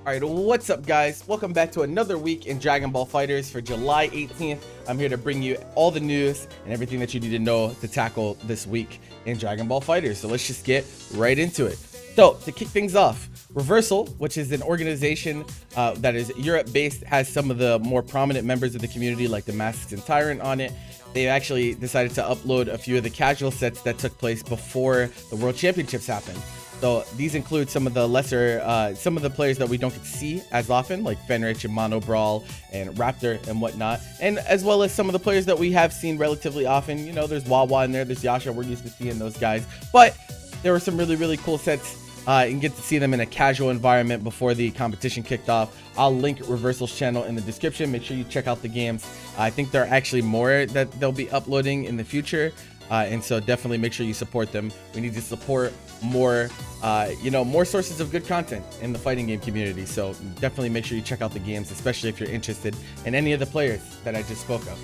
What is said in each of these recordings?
Alright, what's up guys? Welcome back to another week in Dragon Ball FighterZ for July 18th. I'm here to bring you all the news and everything that you need to know to tackle this week in Dragon Ball FighterZ. So let's just get right into it. So to kick things off, Reversal, which is an organization that is Europe-based, has some of the more prominent members of the community like the Masks and Tyrant on it. They actually decided to upload a few of the casual sets that took place before the World Championships happened. So these include some of the lesser, some of the players that we don't get to see as often, like Fenrich and Mono Brawl and Raptor and whatnot, and as well as some of the players that we have seen relatively often. You know, there's Wawa in there, there's Yasha, we're used to seeing those guys, but there were some really cool sets and get to see them in a casual environment before the competition kicked off. I'll link Reversal's channel in the description. Make sure you check out the games. I think there are actually more that they'll be uploading in the future. And so definitely make sure you support them. We need to support more, more sources of good content in the fighting game community. So definitely make sure you check out the games, especially if you're interested in any of the players that I just spoke of.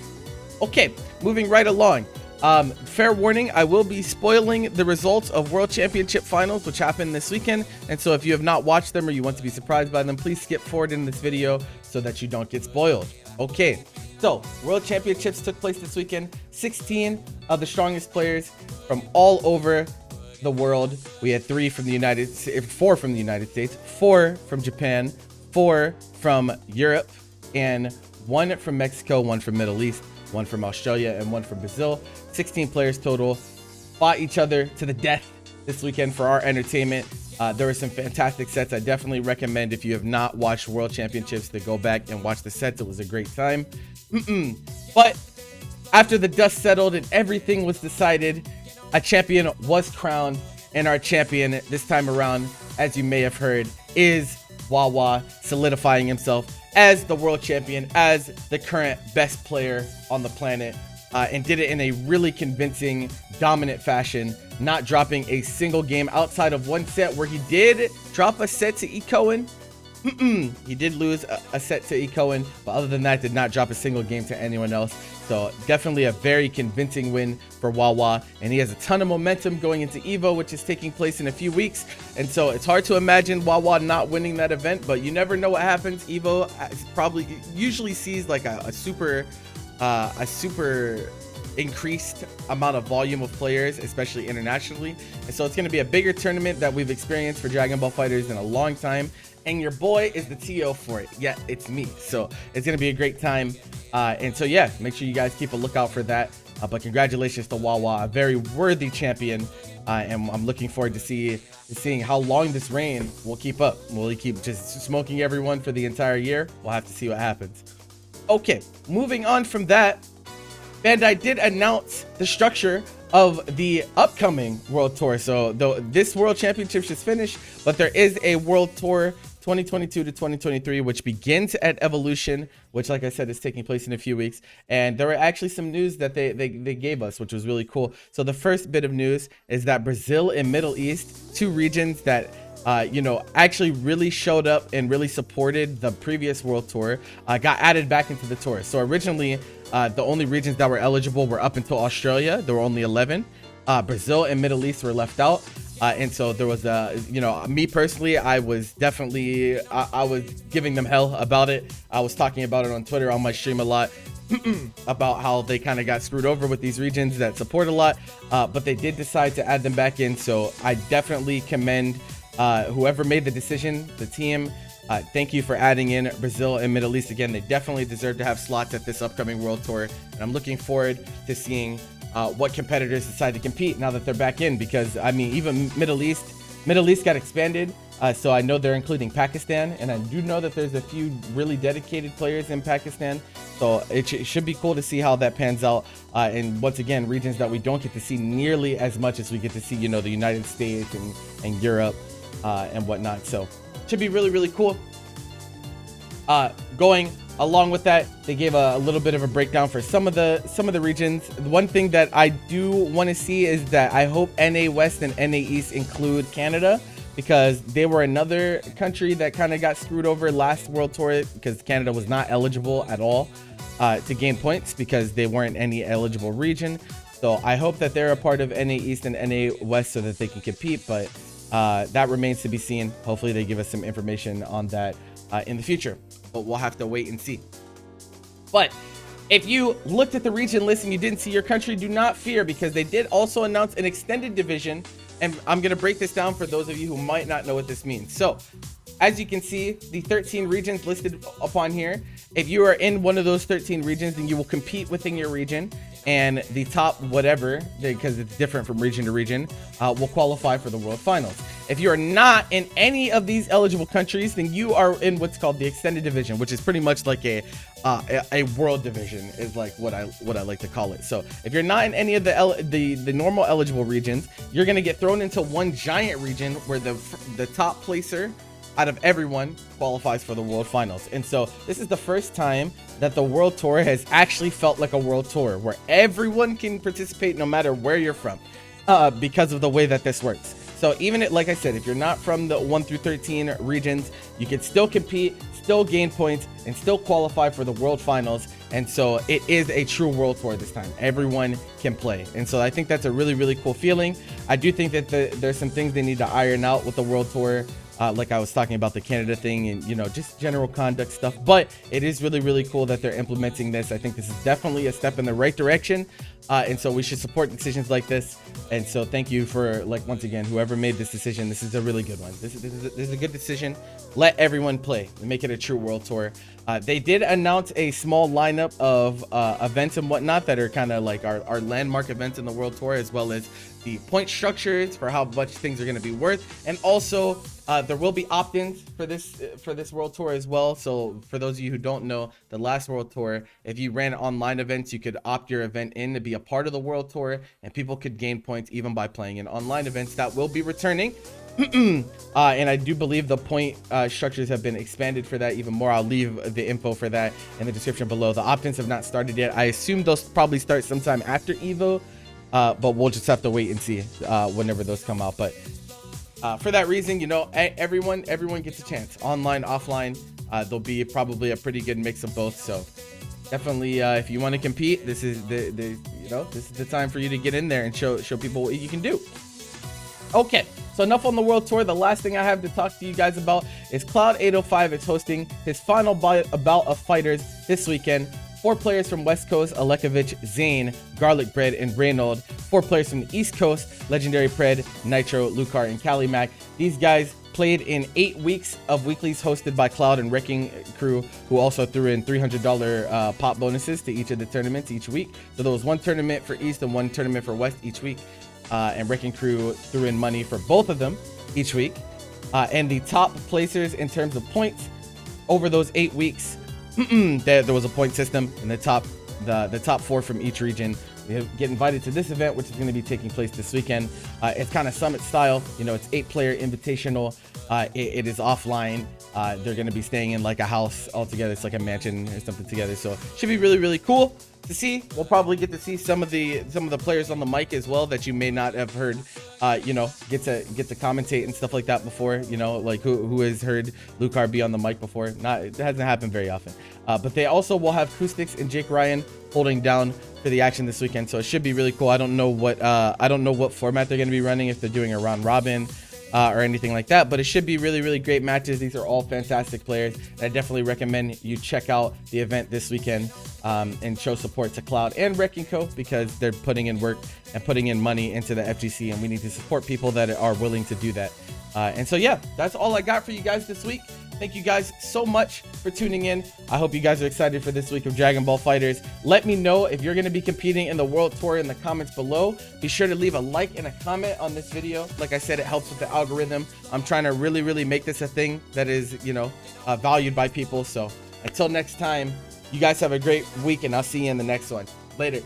Okay, moving right along. Fair warning, I will be spoiling the results of World Championship Finals, which happened this weekend. And so if you have not watched them or you want to be surprised by them, please skip forward in this video so that you don't get spoiled. Okay. So, World Championships took place this weekend. 16 of the strongest players from all over the world. We had 4 from the United States, 4 from Japan, 4 from Europe, and 1 from Mexico, 1 from Middle East, 1 from Australia, and 1 from Brazil. 16 players total fought each other to the death this weekend for our entertainment. There were some fantastic sets. I definitely recommend, if you have not watched World Championships, to go back and watch the sets. It was a great time. But after the dust settled and everything was decided, a champion was crowned, and our champion this time around, as you may have heard, is Wawa, solidifying himself as the world champion, as the current best player on the planet, and did it in a really convincing, dominant fashion, not dropping a single game outside of one set where he did drop a set to E. Cohen. He did lose a set to E. Cohen, but other than that, did not drop a single game to anyone else. So definitely a very convincing win for Wawa, and he has a ton of momentum going into EVO, which is taking place in a few weeks. And so it's hard to imagine Wawa not winning that event, but you never know what happens. EVO probably usually sees like a super increased amount of volume of players, especially internationally. And so it's going to be a bigger tournament that we've experienced for Dragon Ball FighterZ in a long time. And your boy is the TO for it. Yeah, it's me. So it's going to be a great time. And so, yeah, make sure you guys keep a lookout for that. But congratulations to Wawa, a very worthy champion. And I'm looking forward to seeing how long this reign will keep up. Will he keep just smoking everyone for the entire year? We'll have to see what happens. Okay, moving on from that, Bandai did announce the structure of the upcoming World Tour. So though this World Championship is finished, but there is a World Tour 2022 to 2023, which begins at Evolution, which, like I said, is taking place in a few weeks. And there were actually some news that they gave us, which was really cool. So the first bit of news is that Brazil and Middle East, 2 regions that actually really showed up and really supported the previous World Tour, got added back into the tour. So originally, the only regions that were eligible were up until Australia. There were only 11. Brazil and Middle East were left out. And so there was me personally, I was definitely, I was giving them hell about it. I was talking about it on Twitter on my stream a lot about how they kind of got screwed over with these regions that support a lot. But they did decide to add them back in. So I definitely commend whoever made the decision, the team. Thank you for adding in Brazil and Middle East again. They definitely deserve to have slots at this upcoming World Tour. And I'm looking forward to seeing what competitors decide to compete now that they're back in, because I mean, even Middle East got expanded. So I know they're including Pakistan, and I do know that there's a few really dedicated players in Pakistan. So it should be cool to see how that pans out. And once again, regions that we don't get to see nearly as much as we get to see, the United States and Europe and whatnot. So should be really cool. Going along with that, they gave a little bit of a breakdown for some of the regions. The one thing that I do want to see is that I hope NA West and NA East include Canada, because they were another country that kind of got screwed over last World Tour, because Canada was not eligible at all to gain points because they weren't any eligible region. So I hope that they're a part of NA East and NA West so that they can compete, but that remains to be seen. Hopefully they give us some information on that in the future, but we'll have to wait and see. But if you looked at the region list and you didn't see your country, do not fear, because they did also announce an extended division, and I'm going to break this down for those of you who might not know what this means. So as you can see, the 13 regions listed upon here, if you are in one of those 13 regions, then you will compete within your region, and the top whatever, because it's different from region to region, will qualify for the World Finals. If you are not in any of these eligible countries, then you are in what's called the extended division, which is pretty much like a world division, is like what I like to call it. So if you're not in any of the normal eligible regions, you're gonna get thrown into one giant region where the top placer out of everyone qualifies for the World Finals. And so this is the first time that the World Tour has actually felt like a World Tour, where everyone can participate no matter where you're from, because of the way that this works. So even like I said, if you're not from the 1 through 13 regions, you can still compete, still gain points, and still qualify for the World Finals. And so it is a true World Tour this time. Everyone can play. And so I think that's a really, really cool feeling. I do think that there's some things they need to iron out with the World Tour. Like I was talking about the Canada thing and, you know, just general conduct stuff, but it is really, really cool that they're implementing this. I think this is definitely a step in the right direction. And so we should support decisions like this. And so thank you for, like, once again, whoever made this decision. This is a really good one. This is a good decision. Let everyone play and make it a true World Tour. They did announce a small lineup of events and whatnot that are kind of like our landmark events in the World Tour, as well as the point structures for how much things are going to be worth. And also there will be opt-ins for this World Tour as well. So for those of you who don't know, the last World Tour, if you ran online events, you could opt your event in to be a part of the World Tour, and people could gain points even by playing in online events. That will be returning. And I do believe the point structures have been expanded for that even more. I'll leave the info for that in the description below. The opt-ins have not started yet. I assume they'll probably start sometime after Evo, but we'll just have to wait and see whenever those come out. But for that reason, you know, everyone gets a chance, online, offline. There'll be probably a pretty good mix of both. So definitely, if you want to compete, this is this is the time for you to get in there and show people what you can do. Okay, so enough on the World Tour. The last thing I have to talk to you guys about is Cloud 805 is hosting his final bout of fighters this weekend. 4 players from West Coast, Alekovic, Zane, Garlic Bread, and Reynold. 4 players from the East Coast, Legendary Pred, Nitro, Lucar, and Calimac. These guys played in 8 weeks of weeklies hosted by Cloud and Wrecking Crew, who also threw in $300 pop bonuses to each of the tournaments each week. So there was 1 tournament for East and 1 tournament for West each week. And Wrecking Crew threw in money for both of them each week. And the top placers in terms of points over those 8 weeks, there was a point system, and the top 4 from each region get invited to this event, which is going to be taking place this weekend. It's kind of summit style, you know, it's 8-player invitational. It is offline. They're going to be staying in like a house all together. It's like a mansion or something together. So should be really, really cool to see. We'll probably get to see some of the players on the mic as well that you may not have heard, you know, get to commentate and stuff like that before, you know, like who has heard Lucar be on the mic before. It hasn't happened very often. But they also will have Acoustics and Jake Ryan holding down for the action this weekend. So it should be really cool. I don't know what format they're going to be running, if they're doing a round robin or anything like that, but it should be really, really great matches. These are all fantastic players, and I definitely recommend you check out the event this weekend and show support to Cloud and Wrecking Co, because they're putting in work and putting in money into the FGC, and we need to support people that are willing to do that. And so yeah, that's all I got for you guys this week. Thank you guys so much for tuning in. I hope you guys are excited for this week of Dragon Ball FighterZ. Let me know if you're going to be competing in the World Tour in the comments below. Be sure to leave a like and a comment on this video. Like I said, it helps with the algorithm. I'm trying to really, really make this a thing that is, you know, valued by people. So until next time, you guys have a great week, and I'll see you in the next one. Later.